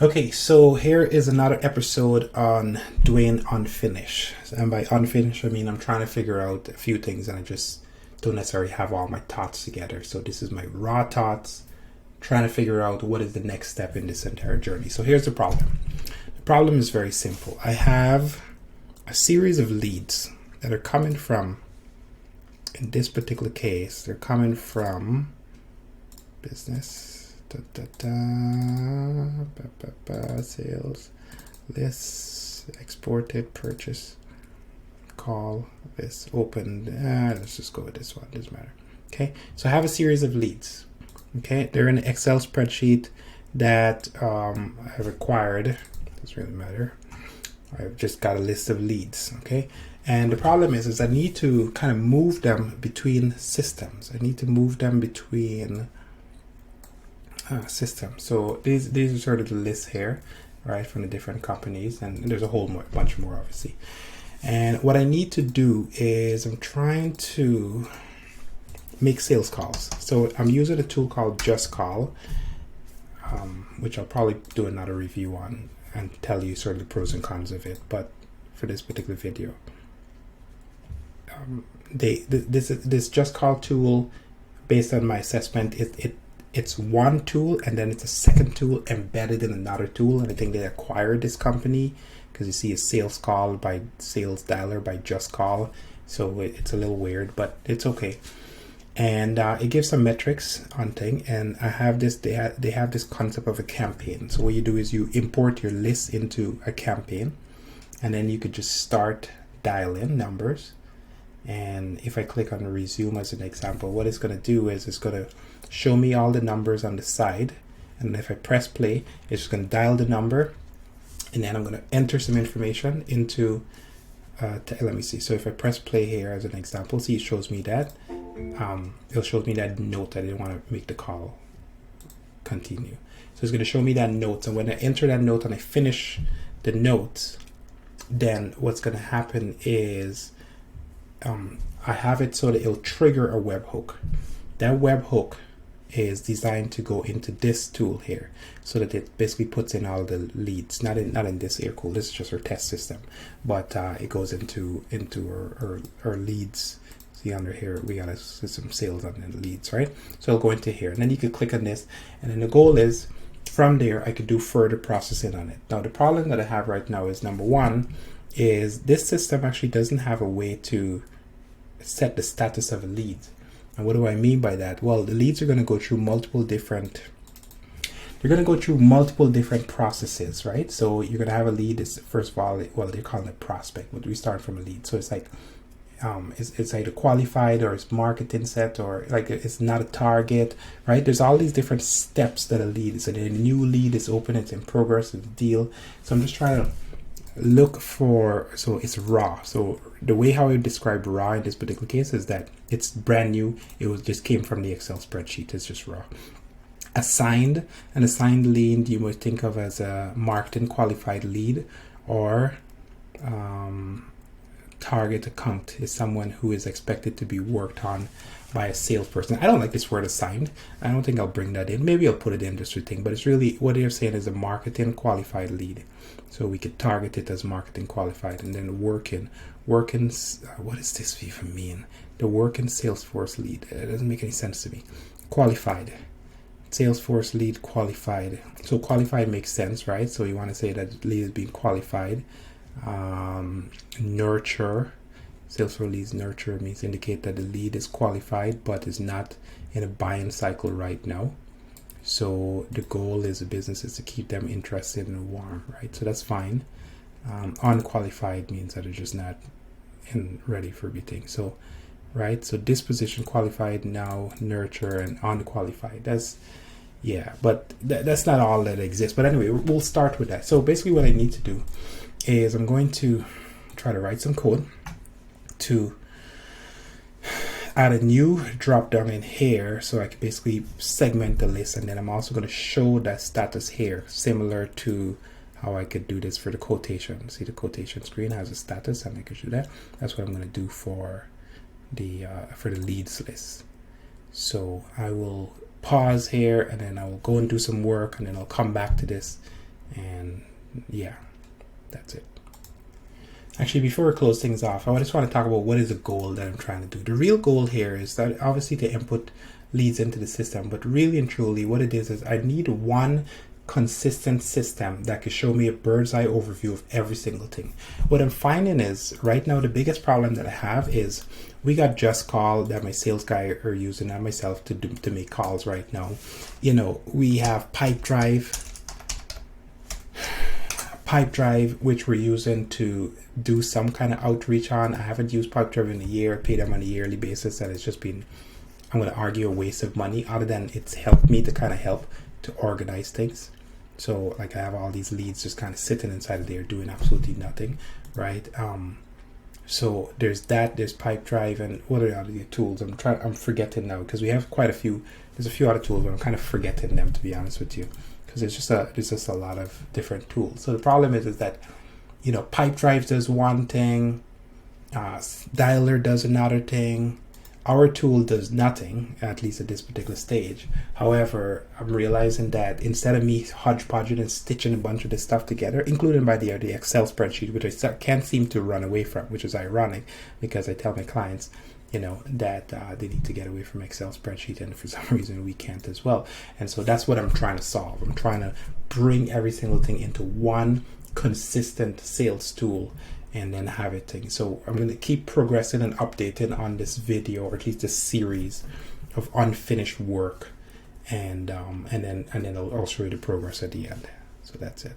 Okay, so here is another episode on doing unfinished. And by unfinished, I mean I'm trying to figure out a few things and I just don't necessarily have all my thoughts together. So this is my raw thoughts, trying to figure out what is the next step in this entire journey. So here's the problem. The problem is very simple. I have a series of leads that are coming from, in this particular case, they're coming from business. Sales, lists, exported, purchase, call, this, open. Let's just go with this one, doesn't matter. Okay, so I have a series of leads. Okay, they're in an Excel spreadsheet that I have acquired. Doesn't really matter. I've just got a list of leads. Okay, and the problem is I need to kind of move them between systems. I need to move them between systems. So these are sort of the lists here, right, from the different companies, and there's a whole bunch more obviously. And what I need to do is I'm trying to make sales calls. So I'm using a tool called Just Call, which I'll probably do another review on and tell you sort of the pros and cons of it. But for this particular video, this Just Call tool, based on my assessment, it's one tool and then it's a second tool embedded in another tool. And I think they acquired this company because you see a sales call by sales dialer by Just Call. So it's a little weird, but it's okay. And it gives some metrics on thing. And I have this, they have this concept of a campaign. So what you do is you import your list into a campaign and then you could just start dialing numbers. And if I click on resume as an example, what it's going to do is it's going to show me all the numbers on the side. And if I press play, it's just going to dial the number. And then I'm going to enter some information into, let me see. So if I press play here as an example, see, it shows me that. It'll show me that note. I didn't want to make the call continue. So it's going to show me that note. And when I enter that note and I finish the note, then what's going to happen is I have it so that it'll trigger a webhook. That webhook is designed to go into this tool here, so that it basically puts in all the leads. Not in this air cool. This is just our test system, but it goes into our leads. See under here, we got some sales on the leads, right? So it'll go into here, and then you can click on this, and then the goal is from there I could do further processing on it. Now the problem that I have right now is, number one, is this system actually doesn't have a way to set the status of a lead. And what do I mean by that? Well, the leads are going to go through multiple different processes, right? So you're going to have a lead is, first of all, well, they're calling it prospect, but we start from a lead. So it's like it's either qualified or it's marketing set, or like it's not a target, right? There's all these different steps that a lead is. And a new lead is open, it's in progress, it's a deal. So I'm just trying to look for, so it's raw. So the way how I describe raw in this particular case is that it's brand new. It was just came from the Excel spreadsheet. It's just raw. An assigned lead you might think of as a marketing qualified lead, or target account is someone who is expected to be worked on by a salesperson. I don't like this word assigned. I don't think I'll bring that in. Maybe I'll put it in just to think, but it's really what they're saying is a marketing qualified lead. So we could target it as marketing qualified, and then working. What does this even mean? The working Salesforce lead. It doesn't make any sense to me. Qualified. Salesforce lead qualified. So qualified makes sense, right? So you want to say that lead is being qualified. Nurture. Salesforce leads nurture means indicate that the lead is qualified but is not in a buying cycle right now. So the goal is the business is to keep them interested and warm, right? So that's fine. Unqualified means that they're just not ready for everything. So, right? So disposition qualified now, nurture, and unqualified. That's, yeah, but that's not all that exists. But anyway, we'll start with that. So basically what I need to do is I'm going to try to write some code to add a new drop down in here, so I can basically segment the list, and then I'm also going to show that status here, similar to how I could do this for the quotation. See, the quotation screen has a status, and I could do that. That's what I'm going to do for the leads list. So I will pause here, and then I will go and do some work, and then I'll come back to this And yeah, that's it. Actually, before we close things off, I just want to talk about what is the goal that I'm trying to do. The real goal here is that obviously to input leads into the system, but really and truly what it is I need one consistent system that can show me a bird's eye overview of every single thing. What I'm finding is right now the biggest problem that I have is we got Just Call that my sales guy are using and myself to make calls right now. You know, we have Pipedrive, which we're using to do some kind of outreach on. I haven't used Pipedrive in a year. I pay them on a yearly basis, and it's just been, I'm going to argue, a waste of money, other than it's helped me to kind of help to organize things. So like I have all these leads just kind of sitting inside of there doing absolutely nothing, right? So there's that, there's Pipedrive, and what are the other tools? I'm forgetting now, because we have quite a few. There's a few other tools, but I'm kind of forgetting them, to be honest with you, because there's just a lot of different tools. So the problem is that, you know, Pipedrive does one thing, Dialer does another thing. Our tool does nothing, at least at this particular stage. However, I'm realizing that instead of me hodgepodging and stitching a bunch of this stuff together, including by the Excel spreadsheet, which I can't seem to run away from, which is ironic because I tell my clients, you know, that they need to get away from Excel spreadsheet, and for some reason we can't as well. And so that's what I'm trying to solve. I'm trying to bring every single thing into one consistent sales tool and then have it thing. So I'm going to keep progressing and updating on this video, or at least this series of unfinished work, and then I'll show you the progress at the end. So that's it.